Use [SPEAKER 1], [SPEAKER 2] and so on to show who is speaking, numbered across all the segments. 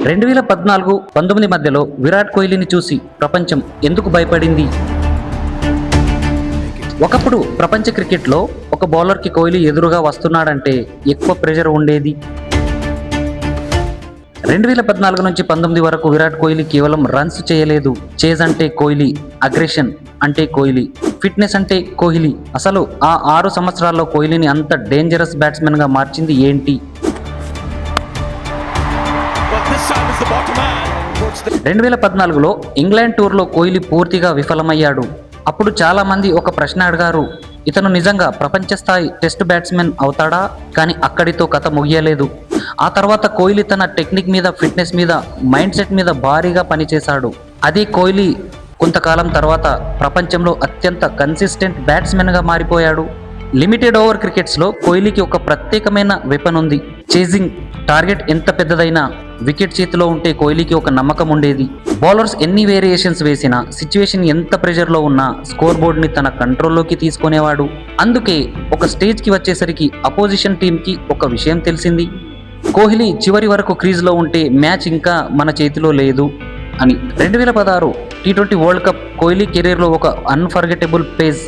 [SPEAKER 1] 2014-19 మధ్యలో విరాట్ కోహ్లీని చూసి ప్రపంచం ఎందుకు భయపడింది? ఒకప్పుడు ప్రపంచ క్రికెట్లో ఒక బౌలర్కి కోహ్లీ ఎదురుగా వస్తున్నాడంటే ఎక్కువ ప్రెషర్ ఉండేది. 2014 నుంచి 19 వరకు విరాట్ కోహ్లీ కేవలం రన్స్ చేయలేదు. చేజ్ అంటే కోహ్లీ, అగ్రెషన్ అంటే కోహ్లీ, ఫిట్నెస్ అంటే కోహ్లీ. అసలు ఆ 6 సంవత్సరాల్లో కోహ్లీని అంత డేంజరస్ బ్యాట్స్మెన్గా మార్చింది ఏంటి? 2014లో ఇంగ్లాండ్ టూర్లో కోహ్లీ పూర్తిగా విఫలమయ్యాడు. అప్పుడు చాలా మంది ఒక ప్రశ్న అడిగారు, ఇతను నిజంగా ప్రపంచ స్థాయి టెస్ట్ బ్యాట్స్మెన్ అవుతాడా? కానీ అక్కడితో కథ ముగియలేదు. ఆ తర్వాత కోహ్లీ తన టెక్నిక్ మీద, ఫిట్నెస్ మీద, మైండ్ సెట్ మీద భారీగా పనిచేశాడు. అదే కోహ్లీ కొంతకాలం తర్వాత ప్రపంచంలో అత్యంత కన్సిస్టెంట్ బ్యాట్స్మెన్గా మారిపోయాడు. లిమిటెడ్ ఓవర్ క్రికెట్స్లో కోహ్లీకి ఒక ప్రత్యేకమైన వెపన్ ఉంది. చేజింగ్. టార్గెట్ ఎంత పెద్దదైనా వికెట్ చేతిలో ఉంటే కోహ్లీకి ఒక నమ్మకం ఉండేది. బౌలర్స్ ఎన్ని వేరియేషన్స్ వేసినా, సిచ్యువేషన్ ఎంత ప్రెషర్లో ఉన్నా స్కోర్ బోర్డ్ని తన కంట్రోల్లోకి తీసుకునేవాడు. అందుకే ఒక స్టేజ్కి వచ్చేసరికి అపోజిషన్ టీంకి ఒక విషయం తెలిసింది, కోహ్లీ చివరి వరకు క్రీజ్లో ఉంటే మ్యాచ్ ఇంకా మన చేతిలో లేదు అని. 2016 T20 వరల్డ్ కప్ కోహ్లీ కెరీర్లో ఒక అన్ఫర్గెటబుల్ పేజ్.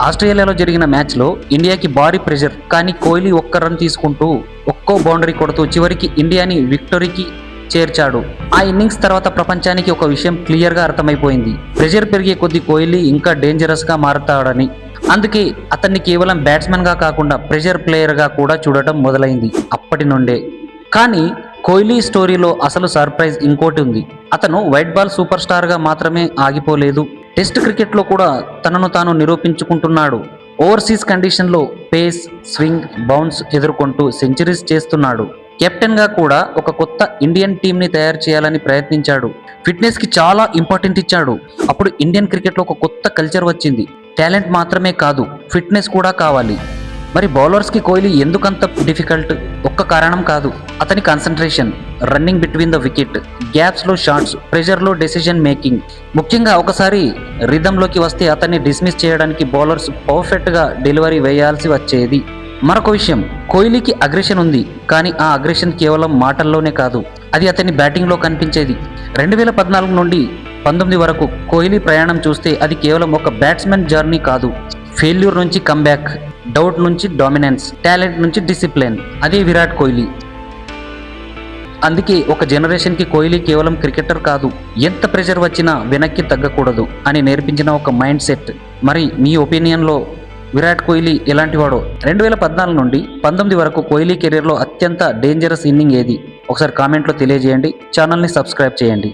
[SPEAKER 1] ఆస్ట్రేలియాలో జరిగిన మ్యాచ్లో ఇండియాకి భారీ ప్రెషర్, కానీ కోహ్లీ ఒక్క రన్ తీసుకుంటూ ఒక్కో బౌండరీ కొడుతూ చివరికి ఇండియాని విక్టరీకి చేర్చాడు. ఆ ఇన్నింగ్స్ తర్వాత ప్రపంచానికి ఒక విషయం క్లియర్గా అర్థమైపోయింది, ప్రెషర్ పెరిగే కొద్దీ కోహ్లీ ఇంకా డేంజరస్గా మారుతాడని. అందుకే అతన్ని కేవలం బ్యాట్స్మెన్గా కాకుండా ప్రెషర్ ప్లేయర్గా కూడా చూడటం మొదలైంది అప్పటి నుండే. కానీ కోహ్లీ స్టోరీలో అసలు సర్ప్రైజ్ ఇంకోటి ఉంది. అతను వైట్ బాల్ సూపర్ స్టార్గా మాత్రమే ఆగిపోలేదు. టెస్ట్ క్రికెట్లో కూడా తనను తాను నిరూపించుకుంటున్నాడు. ఓవర్సీస్ కండిషన్లో పేస్, స్వింగ్, బౌన్స్ ఎదుర్కొంటూ సెంచరీస్ చేస్తున్నాడు. కెప్టెన్గా కూడా ఒక కొత్త ఇండియన్ టీంని తయారు చేయాలని ప్రయత్నించాడు. ఫిట్నెస్కి చాలా ఇంపార్టెంట్ ఇచ్చాడు. అప్పుడు ఇండియన్ క్రికెట్లో ఒక కొత్త కల్చర్ వచ్చింది. టాలెంట్ మాత్రమే కాదు, ఫిట్నెస్ కూడా కావాలి. మరి బౌలర్స్కి కోహ్లీ ఎందుకంత డిఫికల్ట్? ఒక్క కారణం కాదు, అతని concentration, running between the wicket, గ్యాప్స్లో షాట్స్, ప్రెషర్లో డెసిషన్ మేకింగ్. ముఖ్యంగా ఒకసారి రిథంలోకి వస్తే అతన్ని డిస్మిస్ చేయడానికి బౌలర్స్ పర్ఫెక్ట్గా డెలివరీ వేయాల్సి వచ్చేది. మరొక విషయం, కోహ్లీకి అగ్రెషన్ ఉంది, కానీ ఆ అగ్రెషన్ కేవలం మాటల్లోనే కాదు, అది అతని బ్యాటింగ్లో కనిపించేది. 2014 నుండి 19 వరకు కోహ్లీ ప్రయాణం చూస్తే అది కేవలం ఒక బ్యాట్స్మెన్ జర్నీ కాదు. ఫెయిల్యూర్ నుంచి కమ్బ్యాక్, డౌట్ నుంచి డామినెన్స్, టాలెంట్ నుంచి డిసిప్లిన్. అదే విరాట్ కోహ్లీ. అందుకే ఒక జనరేషన్కి కోహ్లీ కేవలం క్రికెటర్ కాదు, ఎంత ప్రెషర్ వచ్చినా వెనక్కి తగ్గకూడదు అని నేర్పించిన ఒక మైండ్ సెట్. మరి మీ ఒపీనియన్లో విరాట్ కోహ్లీ ఎలాంటి వాడో? 2014 నుండి 19 వరకు కోహ్లీ కెరీర్లో అత్యంత డేంజరస్ ఇన్నింగ్ ఏది? ఒకసారి కామెంట్లో తెలియజేయండి. ఛానల్ని సబ్స్క్రైబ్ చేయండి.